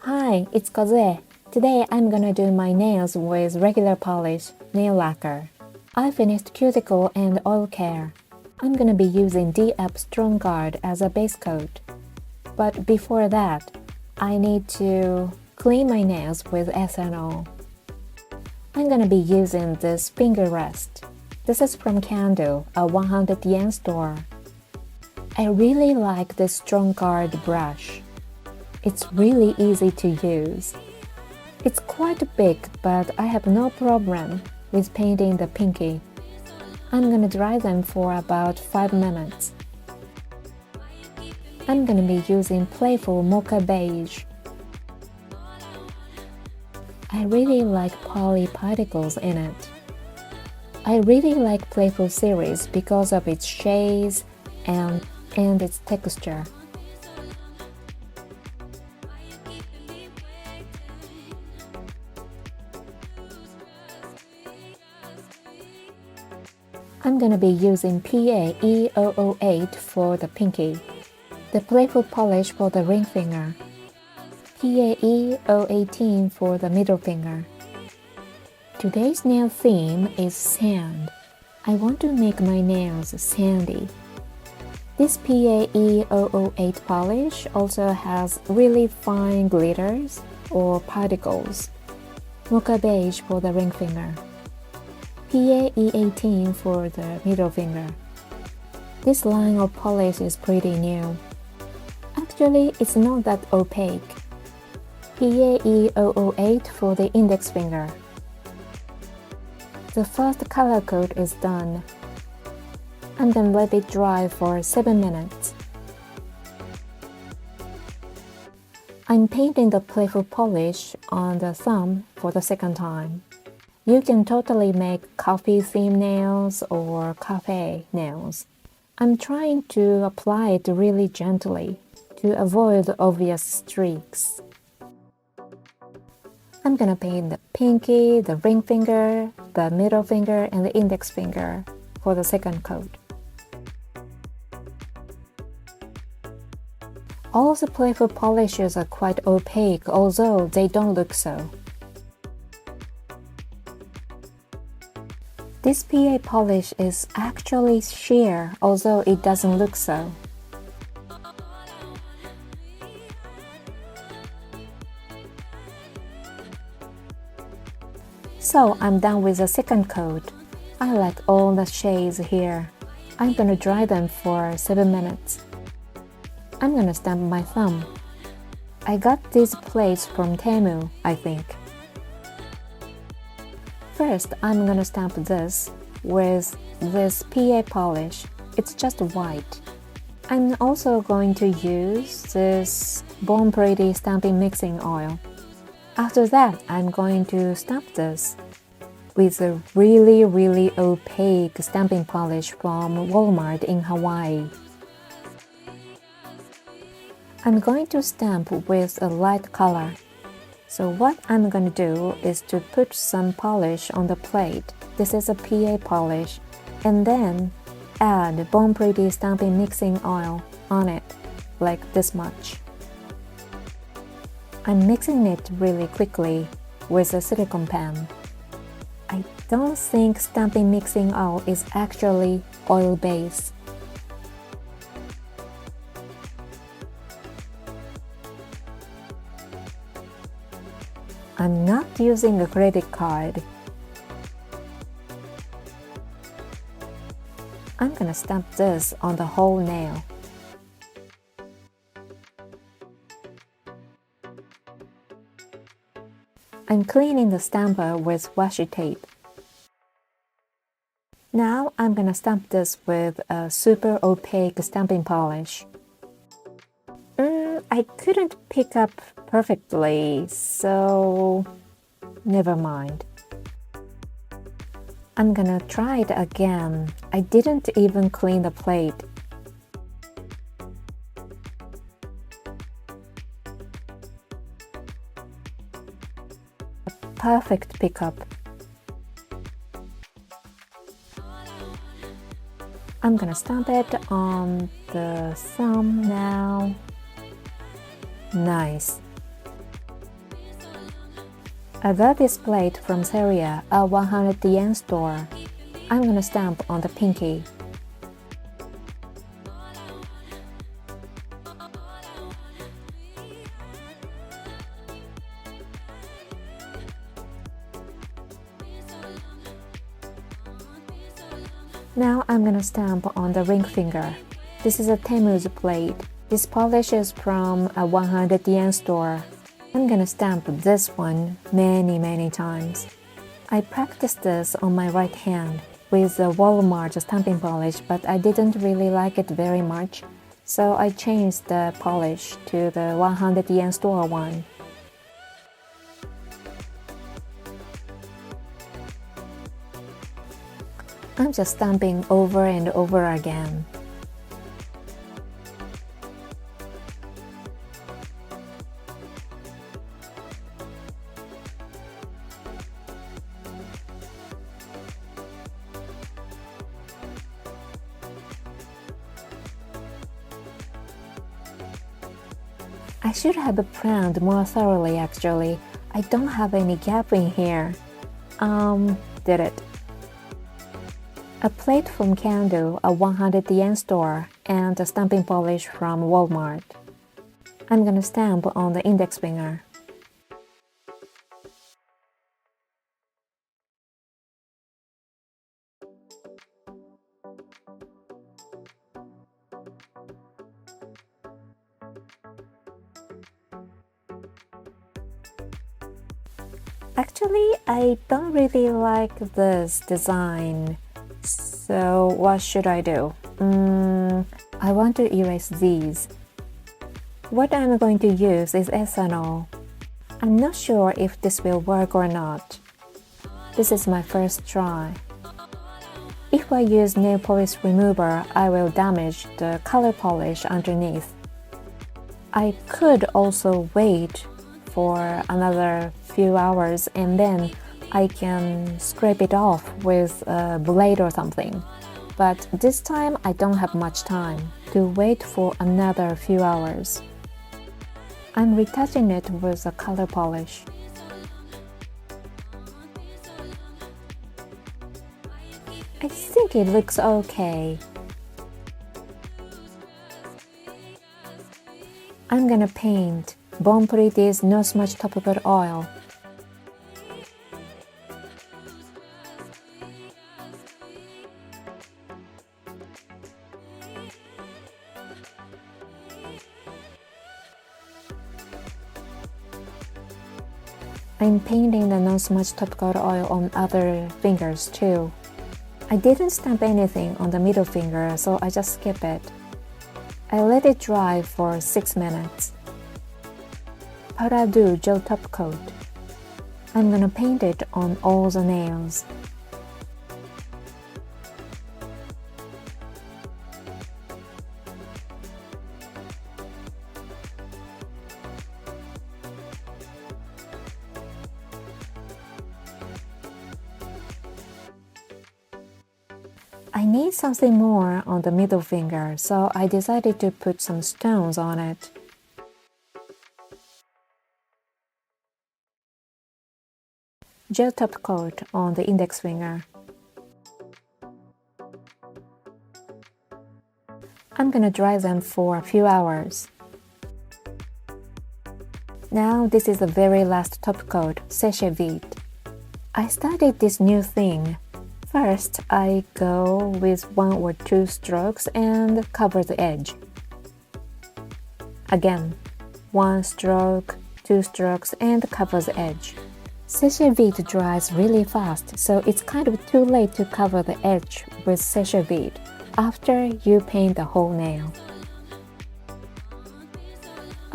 Hi, it's Kozue. Today I'm gonna do my nails with regular polish, nail lacquer. I finished cuticle and oil care. I'm gonna be using D-Up Strong Guard as a base coat. But before that, I need to clean my nails with SNO. I'm gonna be using this finger rest. This is from CanDo, a 100 yen store. I really like this Strong Guard brush. It's really easy to use. It's quite big, but I have no problem with painting the pinky. I'm gonna dry them for about 5 minutes. I'm gonna be using Playful Mocha Beige. I really like poly particles in it. I really like Playful series because of its shades and its texture. I'm gonna be using PA E008 for the pinky, the Playful polish for the ring finger, PA E018 for the middle finger. Today's nail theme is sand. I want to make my nails sandy. This PA E008 polish also has really fine glitters or particles, mocha beige for the ring finger, PA E18 for the middle finger. This line of polish is pretty new. Actually, it's not that opaque. PA E008 for the index finger. The first color coat is done. I'm gonna let it dry for 7 minutes. I'm painting the Playful polish on the thumb for the second time. You can totally make coffee theme nails or cafe nails. I'm trying to apply it really gently to avoid obvious streaks. I'm gonna paint the pinky, the ring finger, the middle finger, and the index finger for the second coat. All the Playful polishes are quite opaque, although they don't look so. This PA polish is actually sheer, although it doesn't look so. So I'm done with the second coat. I like all the shades here. I'm gonna dry them for 7 minutes. I'm gonna stamp my thumb. I got these plates from Temu, I think. First, I'm gonna stamp this with this PA polish. It's just white. I'm also going to use this Born Pretty stamping mixing oil. After that, I'm going to stamp this with a really opaque stamping polish from Walmart in Hawaii. I'm going to stamp with a light color. So what I'm gonna do is to put some polish on the plate. This is a PA polish, and then add Born Pretty stamping mixing oil on it, like this much. I'm mixing it really quickly with a silicone pen. I don't think stamping mixing oil is actually oil base. I'm not using a credit card. I'm gonna stamp this on the whole nail. I'm cleaning the stamper with washi tape. Now I'm gonna stamp this with a super opaque stamping polish. I couldn't pick up perfectly, so never mind. I'm gonna try it again. I didn't even clean the plate. Perfect pickup. I'm gonna stamp it on the thumb now. Nice. I love this plate from Seria, a 100 yen store. I'm gonna stamp on the pinky. Now I'm gonna stamp on the ring finger. This is a Temu's plate. This polish is from a 100 yen store. I'm gonna stamp this one many times. I practiced this on my right hand with the Walmart stamping polish, but I didn't really like it very much, so I changed the polish to the 100 yen store one. I'm just stamping over and over again. I should have planned more thoroughly actually. I don't have any gap in here. Did it. A plate from CanDo, a 100 yen store, and a stamping polish from Walmart. I'm gonna stamp on the index finger. Actually, I don't really like this design. So what should I do? I want to erase these. What I'm going to use is ethanol. I'm not sure if this will work or not. This is my first try. If I use nail polish remover, I will damage the color polish underneath. I could also wait for another few hours and then I can scrape it off with a blade or something. But this time I don't have much time to wait for another few hours. I'm retouching it with a color polish. I think it looks okay. I'm gonna paint Bon Pretty's No Smudge Top Coat Oil. I'm painting the non-smudge top coat oil on other fingers too. I didn't stamp anything on the middle finger, so I just skip it. I let it dry for 6 minutes. Powder do gel top coat. I'm gonna paint it on all the nails. I need something more on the middle finger, so I decided to put some stones on it. Gel top coat on the index finger. I'm gonna dry them for a few hours. Now this is the very last top coat, sachet vide. I started this new thing. First, I go with 1 or 2 strokes and cover the edge. Again, 1 stroke, 2 strokes and cover the edge. Sachet vide dries really fast, so it's kind of too late to cover the edge with sachet vide after you paint the whole nail.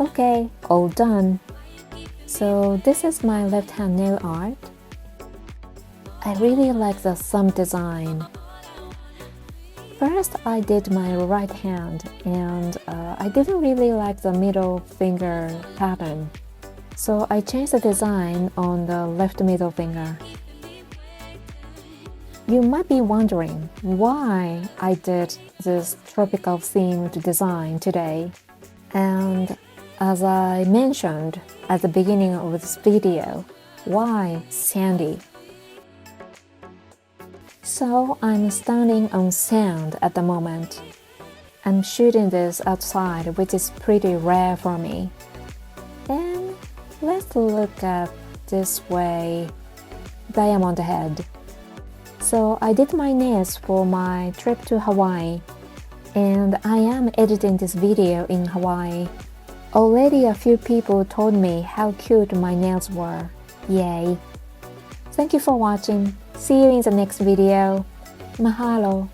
Okay, all done. So this is my left hand nail art. I really like the thumb design. First, I did my right hand, and I didn't really like the middle finger pattern. So I changed the design on the left middle finger. You might be wondering why I did this tropical themed design today. And as I mentioned at the beginning of this video, Why sandy? So I'm standing on sand at the moment. I'm shooting this outside, which is pretty rare for me. And let's look at this way. Diamond head. So I did my nails for my trip to Hawaii, and I am editing this video in Hawaii. Already a few people told me how cute my nails were. Yay! Thank you for watching. See you in the next video. Mahalo!